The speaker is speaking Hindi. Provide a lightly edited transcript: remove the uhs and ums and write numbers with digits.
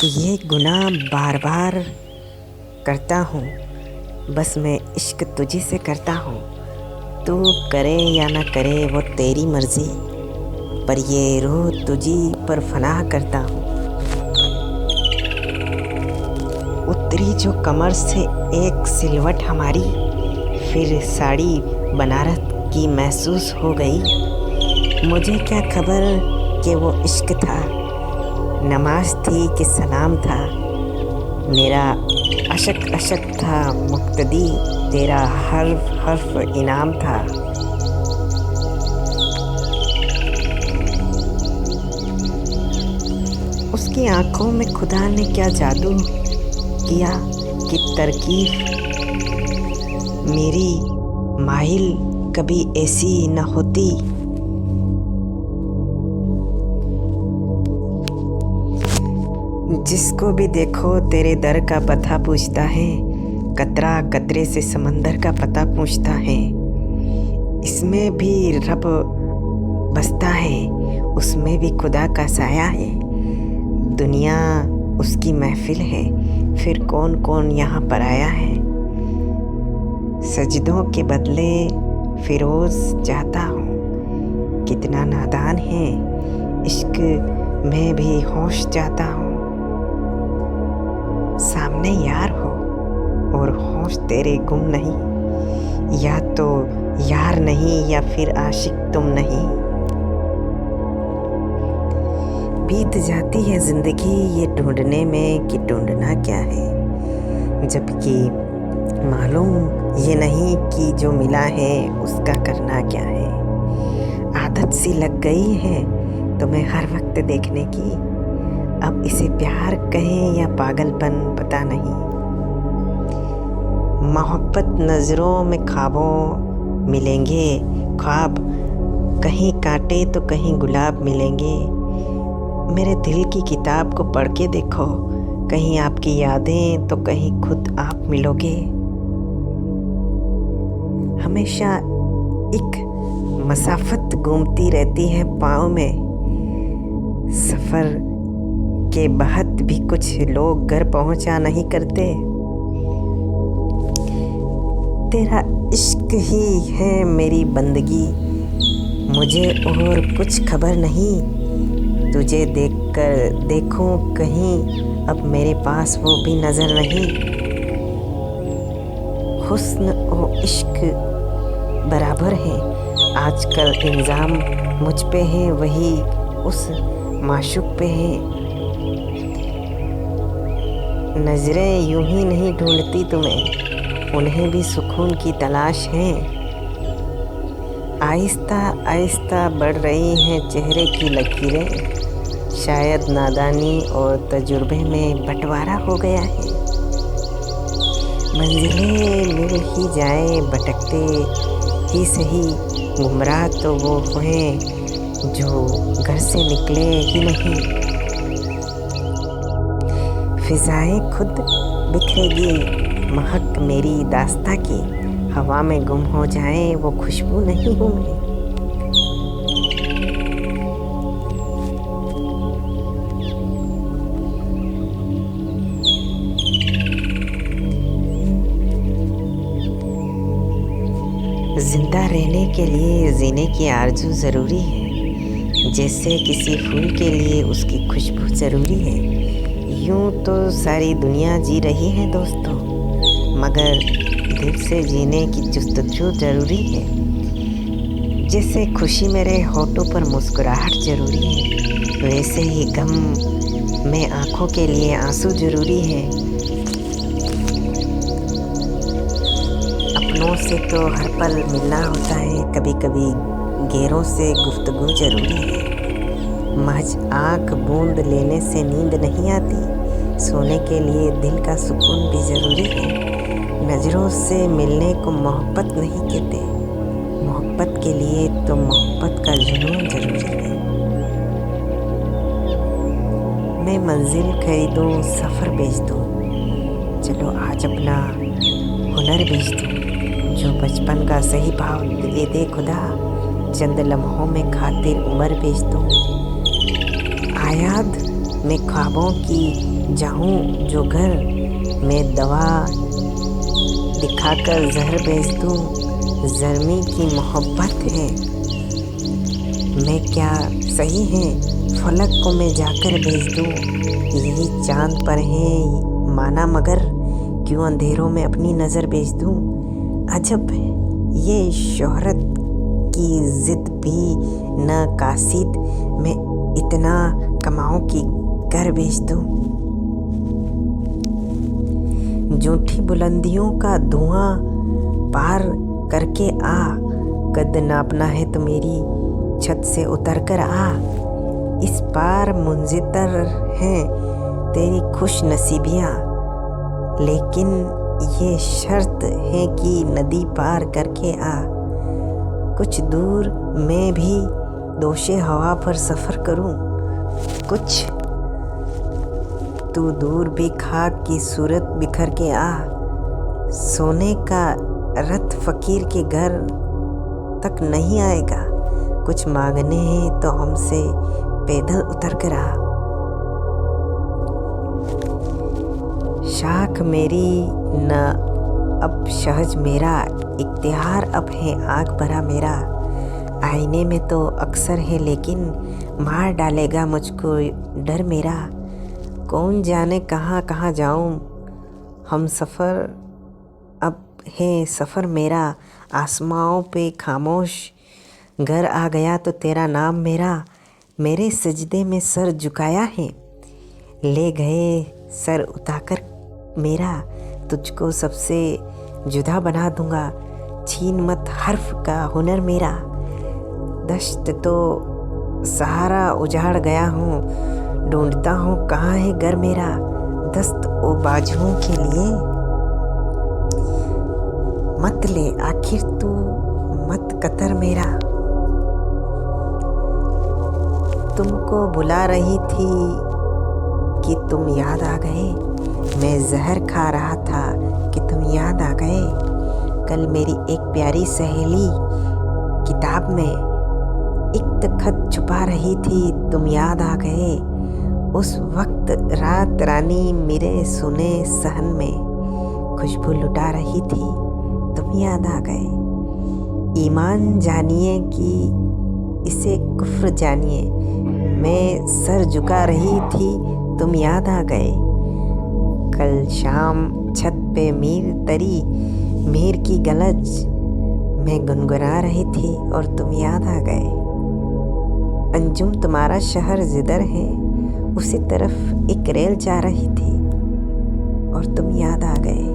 ये गुनाह बार बार करता हूँ, बस मैं इश्क तुझी से करता हूँ। तू करे या ना करे वो तेरी मर्ज़ी, पर ये रूह तुझी पर फनाह करता हूँ। उतरी जो कमर से एक सिलवट हमारी, फिर साड़ी बनारस की महसूस हो गई। मुझे क्या खबर कि वो इश्क था, नमाज थी कि सलाम था। मेरा अशक अशक था मुक्तदी, तेरा हर्फ हर्फ इनाम था। उसकी आंखों में खुदा ने क्या जादू किया कि तरकीब मेरी माहिल कभी ऐसी न होती। जिसको भी देखो तेरे दर का पता पूछता है, कतरा कतरे से समंदर का पता पूछता है। इसमें भी रब बसता है, उसमें भी खुदा का साया है। दुनिया उसकी महफिल है, फिर कौन कौन यहाँ पर आया है। सजदों के बदले फिरोज चाहता हूँ, कितना नादान है इश्क में भी होश चाहता हूँ। सामने यार हो और होश तेरे गुम नहीं, या तो यार नहीं या फिर आशिक तुम नहीं। बीत जाती है जिंदगी ये ढूंढने में कि ढूंढना क्या है, जबकि मालूम ये नहीं कि जो मिला है उसका करना क्या है। आदत सी लग गई है तुम्हें हर वक्त देखने की, अब इसे प्यार कहें या पागलपन पता नहीं। मोहब्बत नज़रों में ख्वाबों मिलेंगे, ख्वाब कहीं कांटे तो कहीं गुलाब मिलेंगे। मेरे दिल की किताब को पढ़ के देखो, कहीं आपकी यादें तो कहीं खुद आप मिलोगे। हमेशा एक मसाफत घूमती रहती है पाँव में, सफ़र के बहत भी कुछ लोग घर पहुंचा नहीं करते। तेरा इश्क ही है मेरी बंदगी, मुझे और कुछ खबर नहीं। तुझे देखकर देखूं कहीं अब मेरे पास वो भी नज़र नहीं। हुस्न और इश्क बराबर है, आजकल इल्ज़ाम मुझ पे है, वही उस माशूक पे है। नज़रें यूं ही नहीं ढूंढती तुम्हें, उन्हें भी सुकून की तलाश है। आहिस्ता आहिस्ता बढ़ रही हैं चेहरे की लकीरें, शायद नादानी और तजुर्बे में बंटवारा हो गया है। मंजिलें मिल ही जाए भटकते ही सही, गुमराह तो वो हैं जो घर से निकले ही नहीं। फिजाएं खुद बिखरेगी महक मेरी दास्ता की, हवा में गुम हो जाए वो खुशबू नहीं हूँ मैं। जिंदा रहने के लिए जीने की आरज़ू ज़रूरी है, जैसे किसी फूल के लिए उसकी खुशबू ज़रूरी है। यूं तो सारी दुनिया जी रही है दोस्तों, मगर दिल से जीने की जुस्तजू ज़रूरी है। जैसे खुशी मेरे होठों पर मुस्कुराहट ज़रूरी है, वैसे ही गम में आँखों के लिए आंसू ज़रूरी है। अपनों से तो हर पल मिलना होता है, कभी कभी गैरों से गुफ्तगू ज़रूरी है। महज आँख बूंद लेने से नींद नहीं आती, सोने के लिए दिल का सुकून भी ज़रूरी है। नज़रों से मिलने को मोहब्बत नहीं कहते, मोहब्बत के लिए तो मोहब्बत का जुनून ज़रूरी है। मैं मंजिल खरीदूँ सफ़र बेच दूँ, चलो आज अपना हुनर बेच दूँ। जो बचपन का सही भाव दे दे खुदा, चंद लम्हों में खातिर उम्र बेच दूँ। आयाद मैं ख्वाबों की जाऊं जो घर, मैं दवा दिखाकर जहर बेच दूं, ज़र्मी की मोहब्बत है। मैं क्या सही है, फलक को मैं जाकर भेज दूं, यही चांद पर है माना मगर, क्यों अंधेरों में अपनी नज़र बेच दूं। अजब ये शोहरत की जिद भी न कासिद, मैं इतना कमाऊं कि घर बेच दूं। झूठी बुलंदियों का धुआं पार करके आ, कद नापना है तो मेरी छत से उतर कर आ। इस पार मुंजितर हैं तेरी खुश नसीबियाँ, लेकिन ये शर्त है कि नदी पार करके आ। कुछ दूर मैं भी दोशे हवा पर सफ़र करूं, कुछ तू दूर भी खाक की सूरत बिखर के आ। सोने का रथ फकीर के घर तक नहीं आएगा, कुछ मांगने हैं तो हमसे पैदल उतर कर आ। शाख मेरी न अब शहज मेरा, इख्तियार अब है आग भरा मेरा। आईने में तो अक्सर है लेकिन मार डालेगा मुझको डर मेरा। कौन जाने कहाँ कहाँ जाऊँ हम सफ़र, अब है सफ़र मेरा। आसमाओं पे खामोश घर आ गया तो तेरा नाम मेरा। मेरे सजदे में सर झुकाया है, ले गए सर उठाकर मेरा। तुझको सबसे जुदा बना दूंगा, छीन मत हर्फ का हुनर मेरा। दश्त तो सहारा उजाड़ गया हूँ, ढूंढता हूँ कहाँ है घर मेरा। दस्त ओ बाजुओं के लिए मत ले आखिर तू मत कतर मेरा। तुमको बुला रही थी कि तुम याद आ गए, मैं जहर खा रहा था कि तुम याद आ गए। कल मेरी एक प्यारी सहेली किताब में एक खत छुपा रही थी, तुम याद आ गए। उस वक्त रात रानी मेरे सुने सहन में खुशबू लुटा रही थी, तुम याद आ गए। ईमान जानिए कि इसे कुफ्र जानिए, मैं सर झुका रही थी, तुम याद आ गए। कल शाम छत पे मीर तरी मीर की गलज मैं गुनगुना रही थी और तुम याद आ गए। अंजुम तुम्हारा शहर जिधर है, उसी तरफ एक रेल जा रही थी और तुम याद आ गए।